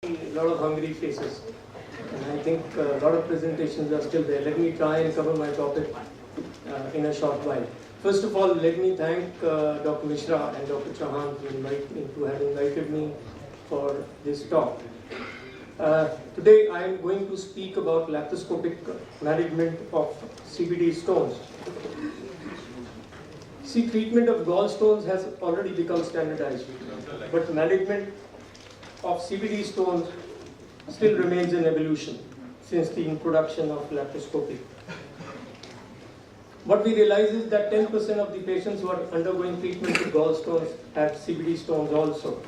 A lot of hungry faces, and I think a lot of presentations are still there. Let me try and cover my topic in a short while. First of all, let me thank Dr. Mishra and Dr. Chauhan to have invited me for this talk. Today I am going to speak about laparoscopic management of CBD stones. See, treatment of gallstones has already become standardized, but management of CBD stones still remains in evolution since the introduction of laparoscopy. What we realize is that 10% of the patients who are undergoing treatment with gallstones have CBD stones also.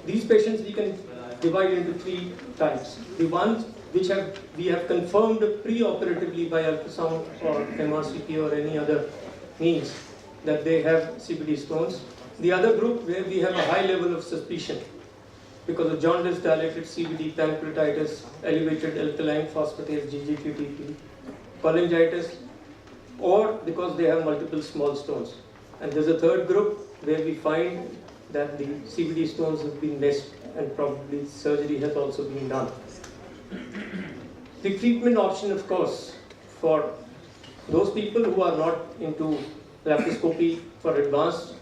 These patients we can divide into three types. The ones which we have confirmed pre-operatively by ultrasound or MRCP or any other means that they have CBD stones. The other group where we have a high level of suspicion because of jaundice, dilated CBD, pancreatitis, elevated alkaline phosphatase, GGT-TP, cholangitis, or because they have multiple small stones. And there's a third group where we find that the CBD stones have been missed and probably surgery has also been done. The treatment option, of course, for those people who are not into laparoscopy for advanced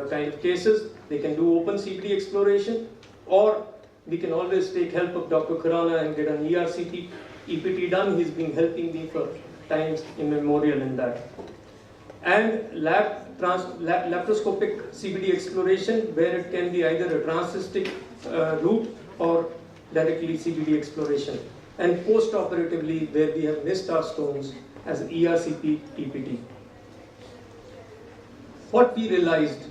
kind of cases, they can do open CBD exploration, or we can always take help of Dr. Khurana and get an ERCP, EPT done. He's been helping me for times immemorial in that. And laparoscopic CBD exploration, where it can be either a transcystic route or directly CBD exploration. And post-operatively, where we have missed our stones as ERCP, EPT. What we realized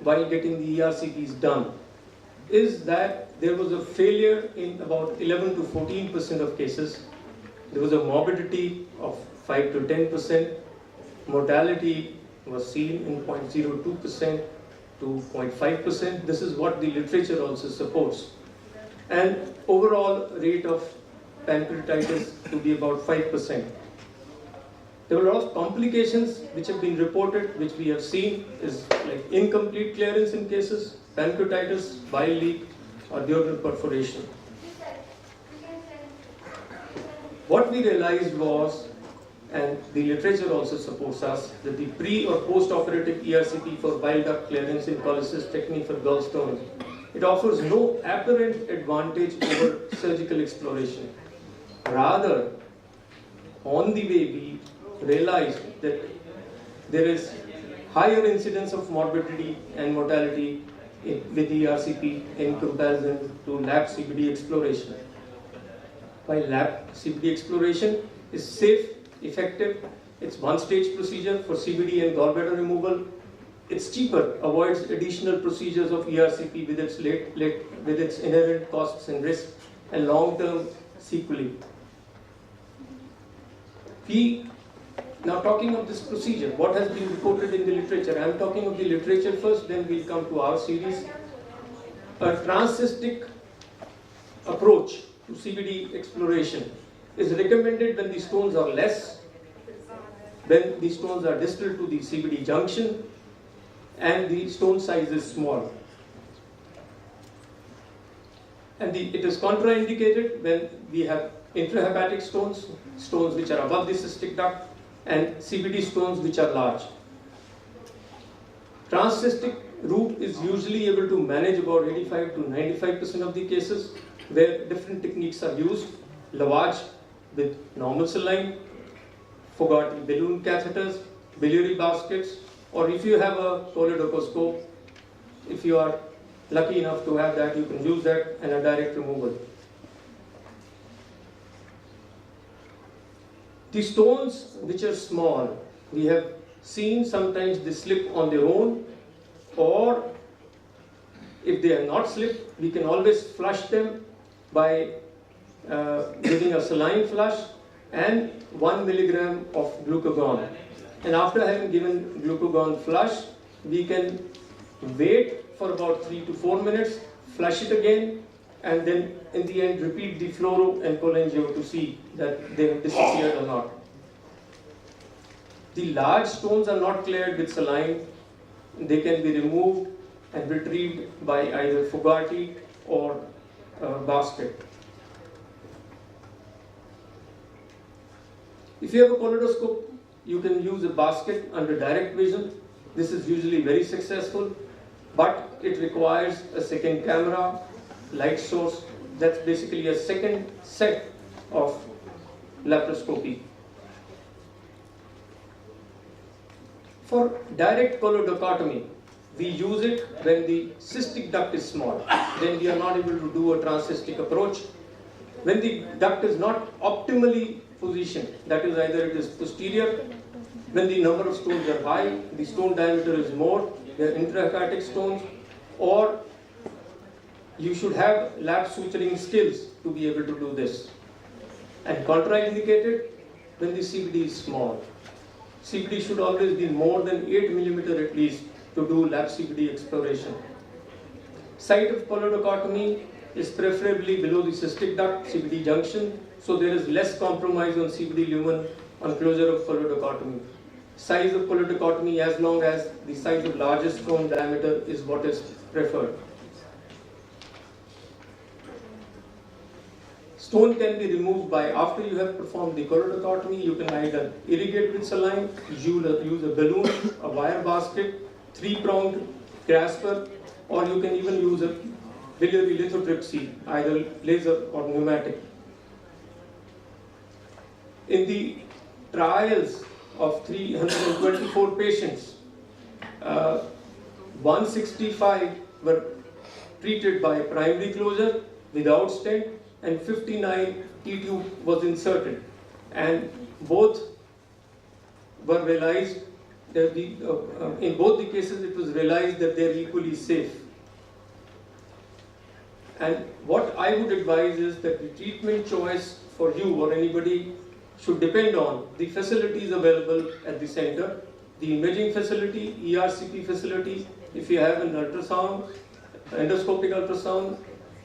while getting the ERCPs done is that there was a failure in about 11 to 14% of cases. There was a morbidity of 5 to 10%. Mortality was seen in 0.02% to 0.5%. This is what the literature also supports. And overall rate of pancreatitis to be about 5%. There were a lot of complications which have been reported, which we have seen is like incomplete clearance in cases, pancreatitis, bile leak, or duodenal perforation. What we realized was, and the literature also supports us, that the pre or post-operative ERCP for bile duct clearance in cholecystectomy for gallstones, it offers no apparent advantage over surgical exploration. Rather, on the way we realized that there is higher incidence of morbidity and mortality with ERCP in comparison to lap CBD exploration. While lap CBD exploration is safe, effective, it's one-stage procedure for CBD and gallbladder removal. It's cheaper, avoids additional procedures of ERCP with its inherent costs and risks and long-term sequelae. Now talking of this procedure, what has been reported in the literature? I am talking of the literature first, then we'll come to our series. A transcystic approach to CBD exploration is recommended when the stones are less, when the stones are distal to the CBD junction, and the stone size is small. And it is contraindicated when we have intrahepatic stones, stones which are above the cystic duct, and CBD stones which are large. Transcystic route is usually able to manage about 85 to 95% of the cases, where different techniques are used. Lavage with normal saline, Fogarty balloon catheters, biliary baskets, or if you have a choledocoscope, if you are lucky enough to have that, you can use that, and a direct removal. The stones which are small, we have seen sometimes they slip on their own, or if they are not slipped, we can always flush them by giving a saline flush and 1 milligram of glucagon. And after having given glucagon flush, we can wait for about 3 to 4 minutes, flush it again, and then in the end repeat the fluoro and cholangio to see that they have disappeared or not. The large stones are not cleared with saline. They can be removed and retrieved by either Fogarty or basket. If you have a kaleidoscope, you can use a basket under direct vision. This is usually very successful, but it requires a second camera, light source. That's basically a second set of laparoscopy. For direct colloidocotomy, we use it when the cystic duct is small. Then we are not able to do a transcystic approach. When the duct is not optimally positioned, that is either it is posterior, when the number of stones are high, the stone diameter is more, they are intrahepatic stones, or you should have lap suturing skills to be able to do this. And contraindicated when the CBD is small. CBD should always be more than 8 millimeter at least to do lap CBD exploration. Site of colloidocotomy is preferably below the cystic duct, CBD junction, so there is less compromise on CBD lumen on closure of colloidocotomy. Size of colloidocotomy as long as the size of largest stone diameter is what is preferred. Stone can be removed by, after you have performed the colloidocotomy, you can either irrigate with saline, use a balloon, a wire basket, 3-pronged grasper, or you can even use a biliary lithotripsy, either laser or pneumatic. In the trials of 324 patients, 165 were treated by primary closure without stent, and 59 T-tube was inserted, and both were realized that in both the cases it was realized that they are equally safe. And what I would advise is that the treatment choice for you or anybody should depend on the facilities available at the center, the imaging facility, ERCP facility, if you have an ultrasound, endoscopic ultrasound,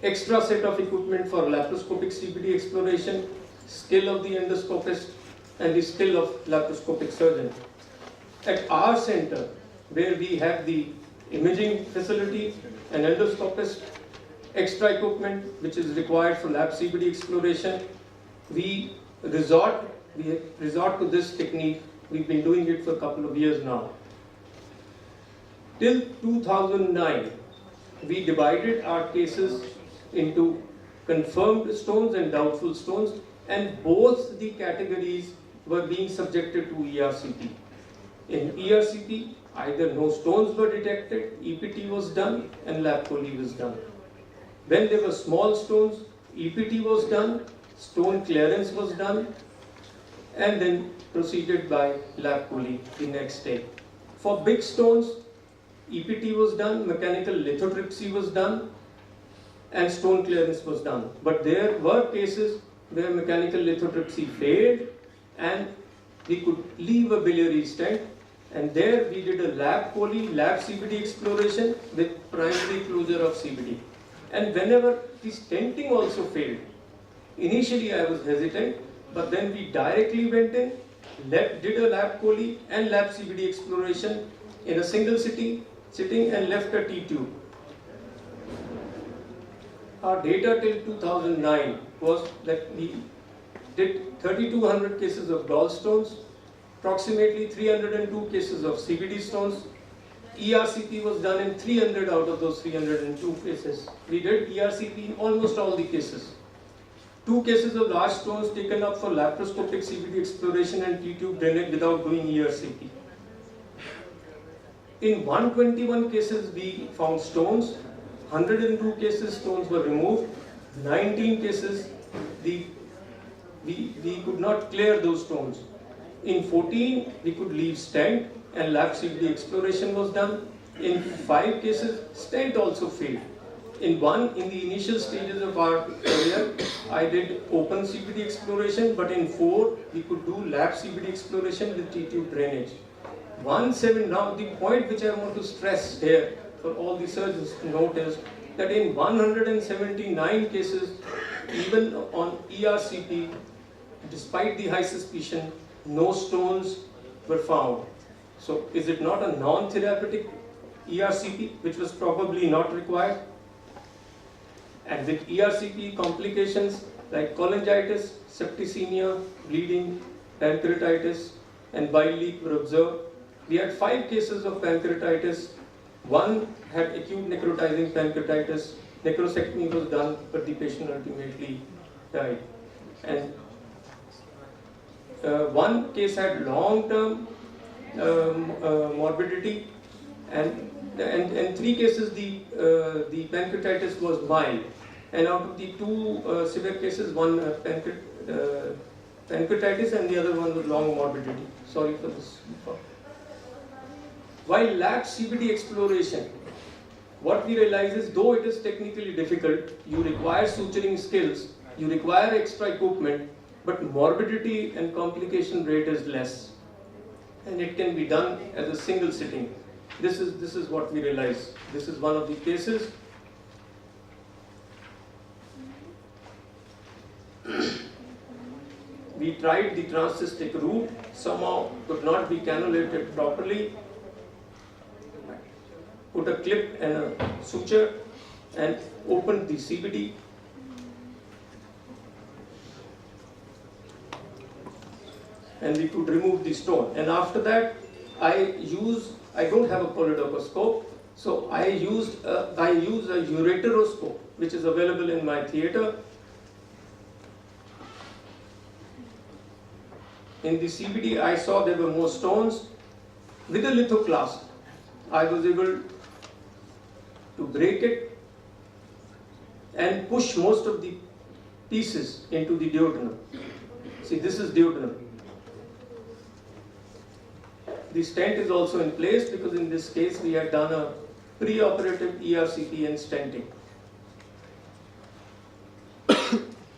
extra set of equipment for laparoscopic CBD exploration, skill of the endoscopist, and the skill of laparoscopic surgeon. At our center, where we have the imaging facility, an endoscopist, extra equipment which is required for lap CBD exploration, we resort to this technique. We've been doing it for a couple of years now. Till 2009, we divided our cases into confirmed stones and doubtful stones, and both the categories were being subjected to ERCP. In ERCP, either no stones were detected, EPT was done, and lap chole was done. When there were small stones, EPT was done, stone clearance was done, and then proceeded by lap chole the next day. For big stones, EPT was done, mechanical lithotripsy was done, and stone clearance was done. But there were cases where mechanical lithotripsy failed and we could leave a biliary stent, and there we did a lap chole, lap CBD exploration with primary closure of CBD. And whenever the stenting also failed, initially I was hesitant, but then we directly went in, did a lap chole and lap CBD exploration in a single sitting and left a T-tube. Our data till 2009 was that we did 3,200 cases of gallstones, approximately 302 cases of CBD stones. ERCP was done in 300 out of those 302 cases. We did ERCP in almost all the cases. 2 cases of large stones taken up for laparoscopic CBD exploration and T-tube drainage without doing ERCP. In 121 cases we found stones, 102 cases stones were removed, 19 cases we could not clear those stones. In 14 we could leave stent and lap CBD exploration was done. In 5 cases stent also failed. In the initial stages of our career, I did open CBD exploration, but in 4 we could do lap CBD exploration with T-tube drainage. Now the point which I want to stress here for all the surgeons to note is that in 179 cases, even on ERCP, despite the high suspicion, no stones were found. So is it not a non-therapeutic ERCP, which was probably not required? And with ERCP, complications like cholangitis, septicemia, bleeding, pancreatitis, and bile leak were observed. We had 5 cases of pancreatitis. One had acute necrotizing pancreatitis. Necrosectomy was done, but the patient ultimately died. And one case had long-term morbidity, and 3 cases the pancreatitis was mild. And out of the 2 severe cases, one pancreatitis and the other one was long morbidity. Sorry for this. While lab CBD exploration, what we realize is, though it is technically difficult, you require suturing skills, you require extra equipment, but morbidity and complication rate is less. And it can be done as a single sitting. This is what we realize. This is one of the cases. We tried the transcystic route, somehow could not be cannulated properly. Put a clip and a suture and opened the CBD. And we could remove the stone. And after that, I don't have a polydocoscope, so I use a ureteroscope, which is available in my theater. In the CBD, I saw there were more stones. With a lithoclast, I was able to break it and push most of the pieces into the duodenum. See, this is duodenum. The stent is also in place because in this case we had done a pre-operative ERCP and stenting.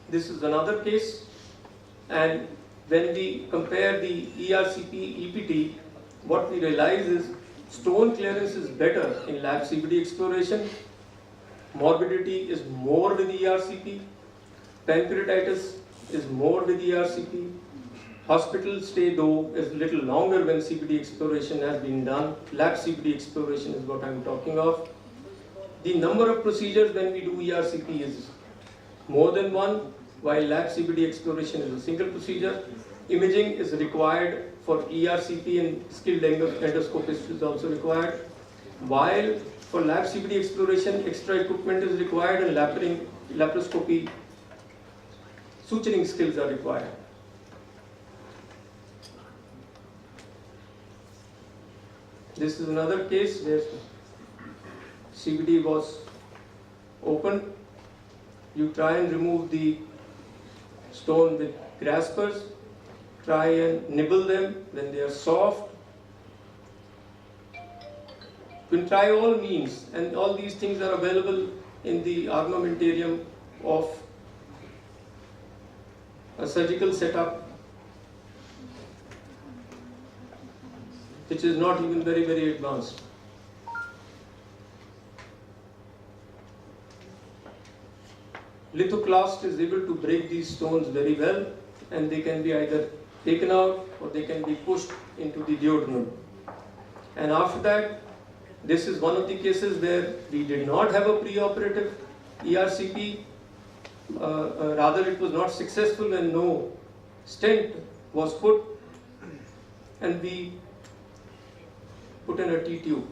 This is another case, and when we compare the ERCP EPT, what we realize is stone clearance is better in lab CBD exploration, morbidity is more with ERCP, pancreatitis is more with ERCP, hospital stay though is a little longer when CBD exploration has been done. Lab CBD exploration is what I'm talking of. The number of procedures when we do ERCP is more than one, while lab CBD exploration is a single procedure. Imaging is required for ERCP, and skilled endoscopist is also required. While for lab CBD exploration, extra equipment is required, and laparoscopy suturing skills are required. This is another case where CBD was opened. You try and remove the stone with graspers, try and nibble them when they are soft. You can try all means, and all these things are available in the armamentarium of a surgical setup, which is not even very, very advanced. Lithoclast is able to break these stones very well, and they can be either taken out or they can be pushed into the duodenum. And after that, this is one of the cases where we did not have a pre-operative ERCP, rather it was not successful and no stent was put, and we put in a T-tube.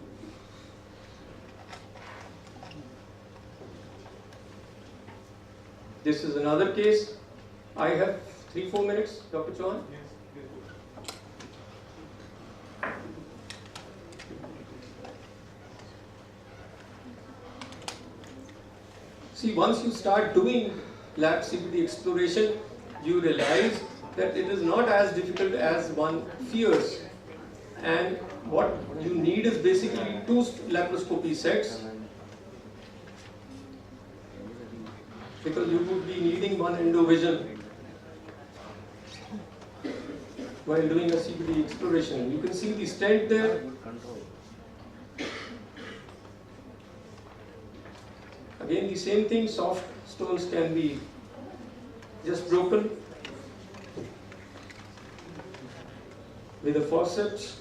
This is another case. I have 3-4 minutes, Dr. Chauhan. See, once you start doing lab CBD exploration, you realize that it is not as difficult as one fears. And what you need is basically 2 laparoscopy sets, because you would be needing one endovision while doing a CBD exploration. You can see the stent there. Again, the same thing, soft stones can be just broken with a forceps.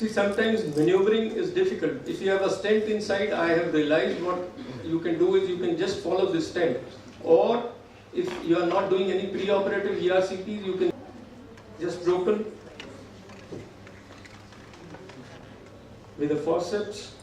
See, sometimes maneuvering is difficult. If you have a stent inside, I have realized what you can do is you can just follow the stent. Or if you are not doing any pre-operative ERCPs, you can just broken with a forceps.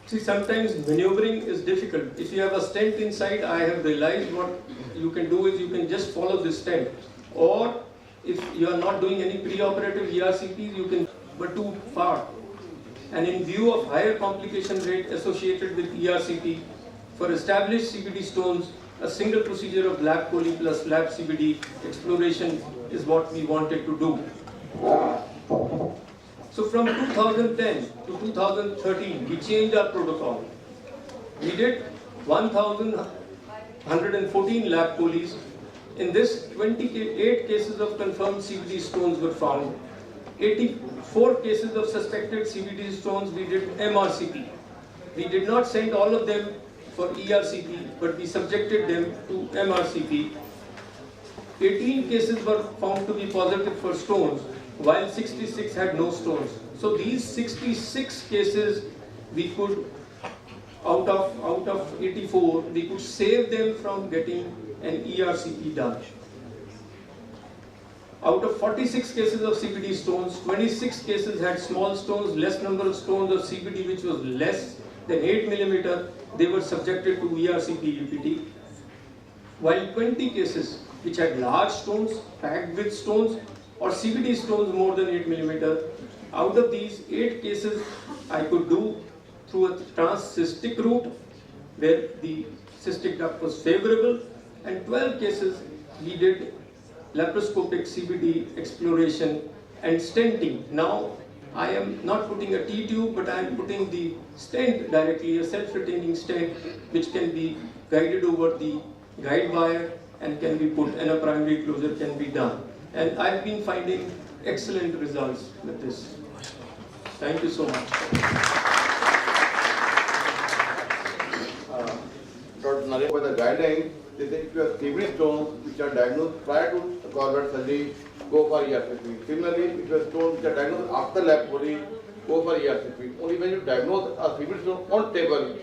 See, sometimes maneuvering is difficult. If you have a stent inside, I have realized what you can do is you can just follow the stent. Or if you are not doing any pre-operative ERCPs, you can, but too far. And in view of higher complication rate associated with ERCP, for established CBD stones, a single procedure of lab poly plus lab CBD exploration is what we wanted to do. So from 2010 to 2013, we changed our protocol. We did 1,114 lab polys. In this, 28 cases of confirmed CBD stones were found. 84 cases of suspected CBD stones, we did MRCP. We did not send all of them for ERCP, but we subjected them to MRCP. 18 cases were found to be positive for stones, while 66 had no stones. So these 66 cases, we could, out of 84, we could save them from getting an ERCP done. Out of 46 cases of CBD stones, 26 cases had small stones, less number of stones of CBD which was less than 8 mm, they were subjected to ERCP UPT. While 20 cases which had large stones, packed with stones, or CBD stones more than 8 mm, out of these 8 cases I could do through a transcystic route where the cystic duct was favorable, and 12 cases we did laparoscopic CBD exploration and stenting. Now I am not putting a T-tube, but I am putting the stent directly, a self-retaining stent which can be guided over the guide wire and can be put, and a primary closure can be done. And I've been finding excellent results with this. Thank you so much. Dr. Narin, by the guidelines, they say if you have CBD stones which are diagnosed prior to gallbladder surgery, go for ERCP. Similarly, if you have stones which are diagnosed after lab poly, go for ERCP. Only when you diagnose a CBD stone on table,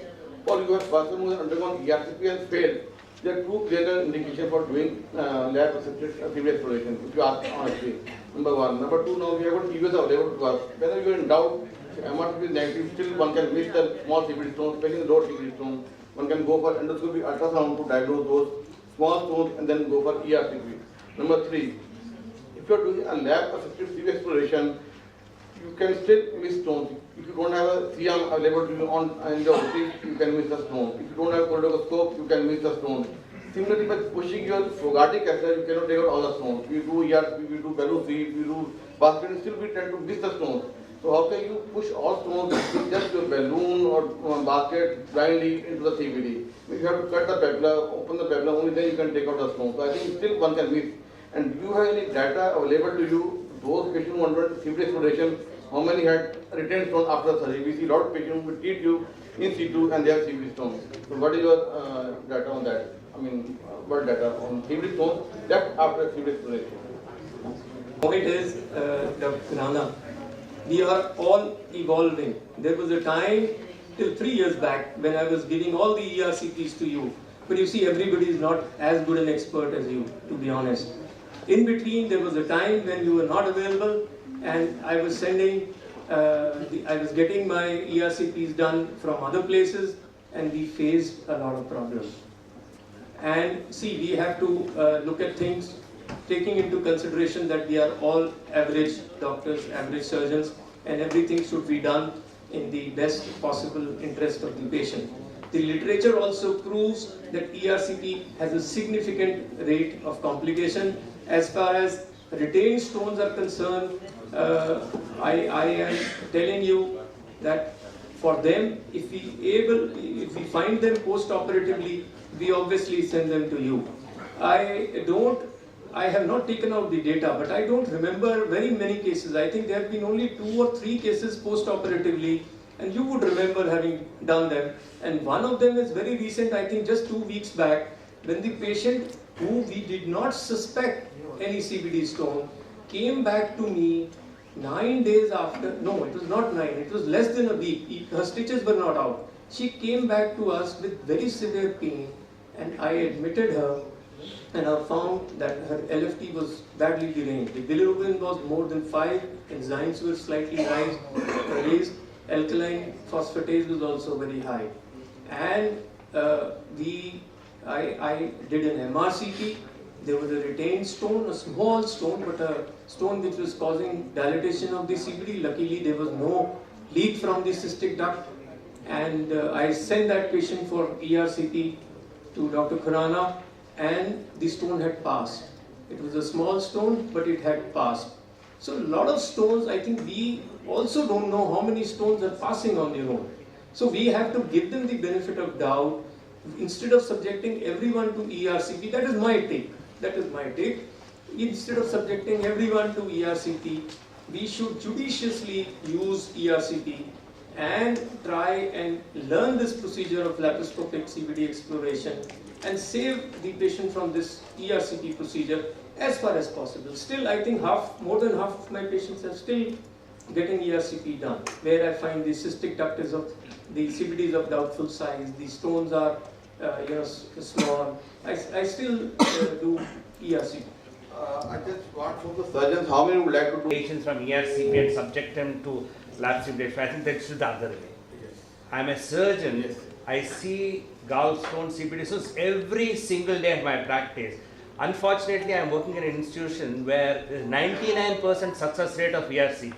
or you have person who has undergone ERCP and failed, there are two clear indications for doing lab-assisted CBD exploration, if you ask honestly. Number one. Number two, now we have got TVs available to us. Whether you are in doubt, MRCP is negative, still one can miss the small CBD stones, especially the low CBD stones. One can go for endoscopy ultrasound to diagnose those small stones and then go for ERCP. Number three, if you are doing a lab-assisted CBD exploration, you can still miss stones. If you don't have a CM available to you in your office, you can miss the stone. If you don't have a laparoscope, you can miss the stone. Similarly, by pushing your phogatic catheter, you cannot take out all the stones. We do ERCP, we do bellow feed, we do basket, and still we tend to miss the stones. So how can you push all stones with just your balloon or basket blindly into the CBD? If you have to cut the papilla, open the papilla, only then you can take out the stones. So I think still one can miss. And do you have any data available to you, those patients who underwent CBD exploration, how many had retained stones after surgery? We see a lot of patients with T-tube in situ and they have CBD stones. So what is your data on that? I mean, what data on CBD stones left after CBD exploration? Point is, Dr. Rana, we are all evolving. There was a time till 3 years back when I was giving all the ERCPs to you. But you see, everybody is not as good an expert as you, to be honest. In between, there was a time when you were not available, and I was sending, I was getting my ERCPs done from other places, and we faced a lot of problems. And see, we have to look at things taking into consideration that we are all average doctors, average surgeons, and everything should be done in the best possible interest of the patient. The literature also proves that ERCP has a significant rate of complication. As far as retained stones are concerned, I am telling you that for them, if we find them post-operatively, we obviously send them to you. I don't I have not taken out the data, but I don't remember very many cases. I think there have been only 2 or 3 cases post-operatively, and you would remember having done them. And one of them is very recent, I think just 2 weeks back, when the patient who we did not suspect any CBD stone came back to me 9 days after, no, it was not 9, it was less than a week. Her stitches were not out. She came back to us with very severe pain, and I admitted her, and I found that her LFT was badly deranged. The bilirubin was more than 5, enzymes were slightly raised, alkaline phosphatase was also very high. And I did an MRCP. There was a retained stone, a small stone, but a stone which was causing dilatation of the CBD. Luckily, there was no leak from the cystic duct. And I sent that patient for ERCP to Dr. Khurana, and the stone had passed. It was a small stone, but it had passed. So a lot of stones, I think we also don't know how many stones are passing on their own. So we have to give them the benefit of doubt instead of subjecting everyone to ERCP. That is my take. That is my take. Instead of subjecting everyone to ERCP, we should judiciously use ERCP and try and learn this procedure of laparoscopic CBD exploration and save the patient from this ERCP procedure as far as possible. Still, I think more than half of my patients are still getting ERCP done, where I find the cystic duct is of, the CBD is of doubtful size, the stones are small. I still do ERCP. I just want from the surgeons, how many would like to do Patients from ERCP and subject them to lab simulation. I think that's the other way. I'm a surgeon. I see gallstone CBD stones every single day at my practice. Unfortunately, I'm working in an institution where there's 99% success rate of ERCP.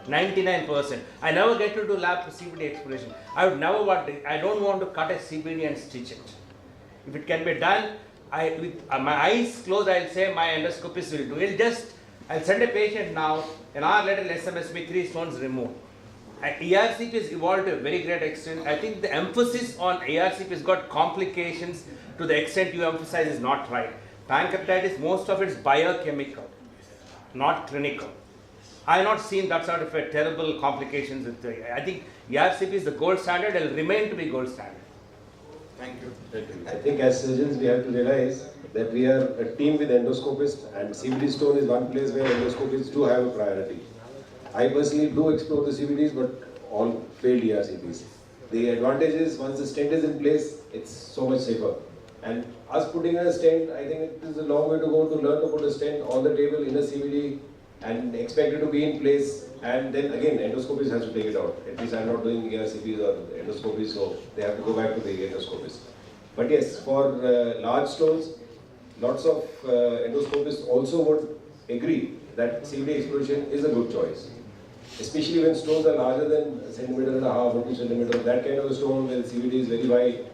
99%. I never get to do lab CBD exploration. I don't want to cut a CBD and stitch it. If it can be done, with my eyes closed, I'll say my endoscopist will do. I'll send a patient now, an hour later, SMS me 3 stones removed. ERCP has evolved to a very great extent. I think the emphasis on ERCP has got complications to the extent you emphasize is not right. Pancreatitis, most of it is biochemical, not clinical. I have not seen that sort of a terrible complications with I think ERCP is the gold standard and will remain to be gold standard. Thank you. I think as surgeons we have to realize that we are a team with endoscopists, and CBD stone is one place where endoscopists do have a priority. I personally do explore the CBDs, but all failed ERCPs. The advantage is once the stent is in place, it's so much safer. And us putting a stent, I think it is a long way to go to learn to put a stent on the table in a CBD and expect it to be in place, and then again endoscopists has to take it out. At least I'm not doing ERCPs or endoscopies, so they have to go back to the endoscopist. But yes, for large stones, lots of endoscopists also would agree that CBD exploration is a good choice. Especially when stones are larger than 1.5 centimeters or 2 centimeters, that kind of a stone where the CBD is very wide.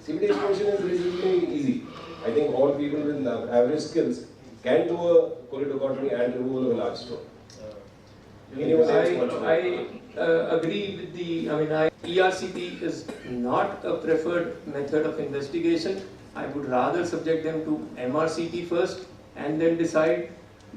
CBD exploration is reasonably easy. I think all people with average skills can do a choledochotomy and removal of a large stone. I agree with ERCP is not a preferred method of investigation. I would rather subject them to MRCP first and then decide.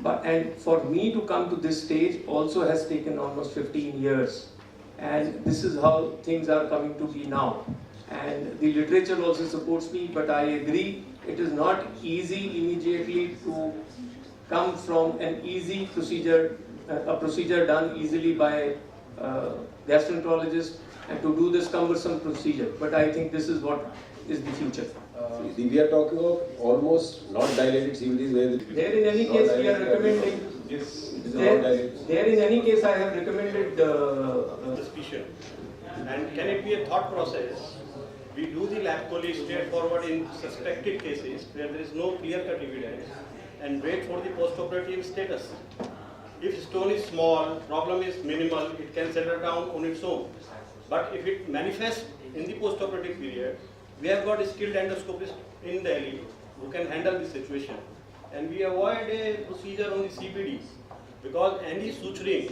And for me to come to this stage also has taken almost 15 years. And this is how things are coming to be now. And the literature also supports me, but I agree it is not easy immediately to come from an easy procedure, a procedure done easily by gastroenterologist, and to do this cumbersome procedure. But I think this is what is the future. We are talking of almost not dilated CBDs where there in any case we are recommending. Yes, there in any case I have recommended suspicion. And can it be a thought process? We do the lab poly straightforward in suspected cases where there is no clear-cut evidence and wait for the post-operative status. If stone is small, problem is minimal, it can settle down on its own. But if it manifests in the post-operative period, we have got skilled endoscopists in Delhi who can handle the situation. And we avoid a procedure on the CBDs because any suturing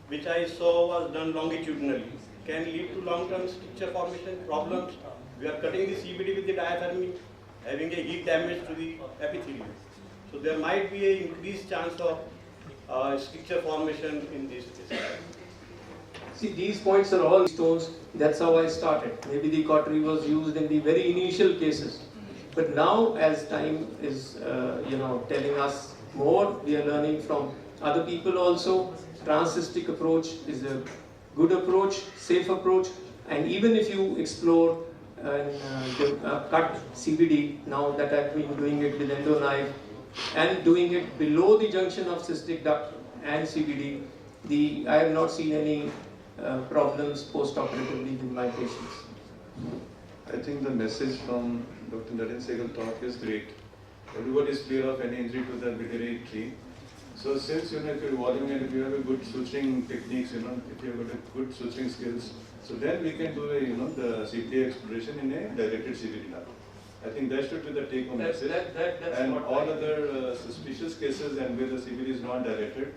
which I saw was done longitudinally can lead to long-term stricture formation problems. We are cutting the CBD with the diaphragm, having a heat damage to the epithelium. So there might be an increased chance of stricture formation in these cases. See, these points are all stones. That's how I started. Maybe the cautery was used in the very initial cases. But now, as time is, telling us more, we are learning from other people also. Transcystic approach is a good approach, safe approach. And even if you explore cut CBD, now that I've been doing it with endo knife and doing it below the junction of cystic duct and CBD, I have not seen any problems post-operatively with my patients. I think the message from Dr. Narin Sehgal talk is great. Everybody is clear of any injury to the biliary tree. So since if you're evolving and if you have a good suturing techniques, if you have a good suturing skills, so then we can do the CPD exploration in a dilated CBD lab. I think that should be the take-home message. And all other suspicious cases and where the CBD is not dilated,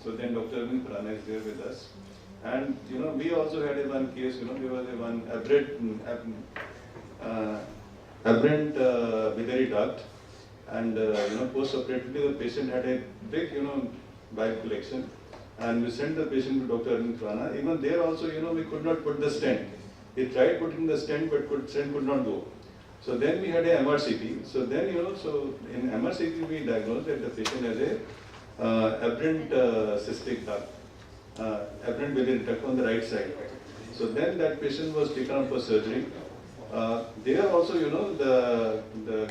so then Dr. Arvind Khurana is there with us. And we also had one case, there was one aberrant biliary duct, and post-operatively the patient had a big bile collection, and we sent the patient to Dr. Arvind Khurana. Even there also, we could not put the stent. He tried putting the stent, but stent could not go. So then we had a MRCP. So then so in MRCP we diagnosed that the patient has a aberrant cystic duct. Aberrant biliary duct on the right side. So then that patient was taken up for surgery. There also, the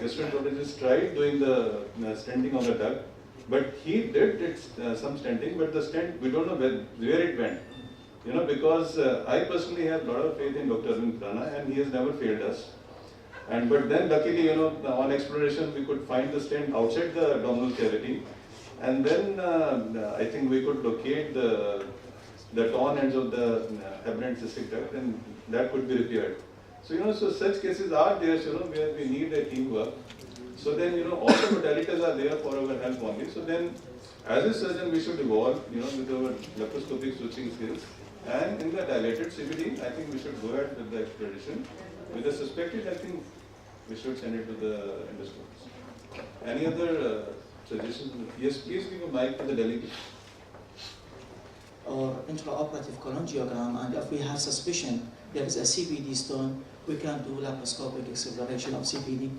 gastroenterologist tried doing the stenting on the duct, but he did some stenting, but the stent, we don't know where it went. Because I personally have a lot of faith in Dr. Arvind Khurana, and he has never failed us. But then luckily, on exploration, we could find the stent outside the abdominal cavity. And then I think we could locate the torn ends of the aberrant cystic duct, and that could be repaired. So so such cases are there, where we need a teamwork. So then all the modalities are there for our help only. So then, as a surgeon, we should evolve, with our laparoscopic switching skills. And in the dilated CBD, I think we should go ahead with the exploration. With the suspected, I think we should send it to the endoscopist. Any other suggestions? Yes, please give a mic to the delegate. Or intraoperative cholangiogram, and if we have suspicion there is a CBD stone, we can do laparoscopic exploration of CBD.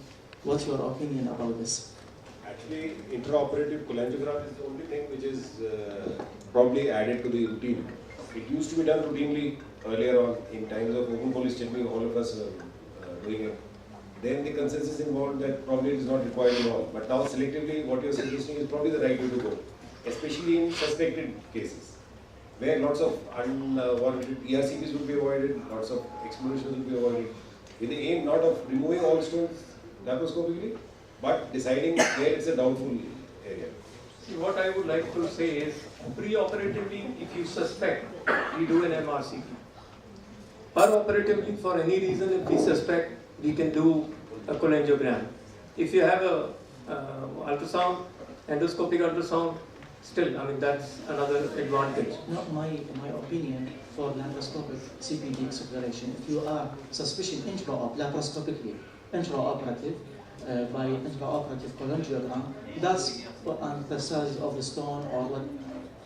What's your opinion about this? Actually, intraoperative cholangiogram is the only thing which is probably added to the routine. It used to be done routinely earlier on in times of open polystomy, all of us doing it. Then the consensus involved that probably it is not required at all. But now selectively what you are suggesting is probably the right way to go, especially in suspected cases, where lots of unwarranted ERCPs will be avoided, lots of explorations will be avoided, with the aim not of removing all stones laparoscopically, but deciding where it's a doubtful area. See, what I would like to say is, pre-operatively, if you suspect, we do an MRCP. Per-operatively, for any reason, if we suspect, we can do a cholangiogram. If you have a ultrasound, endoscopic ultrasound, still, that's another advantage. Not my opinion for laparoscopic CBD exploration. If you are suspicion laparoscopically, intraoperative, by intraoperative cholangiogram, that's the size of the stone or what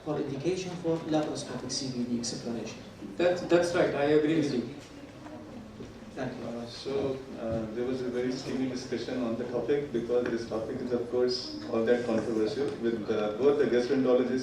for indication for laparoscopic CBD exploration. That's right, I agree with you. Thank you. So there was a very steamy discussion on the topic, because this topic is of course all that controversial with both the gastroenterologists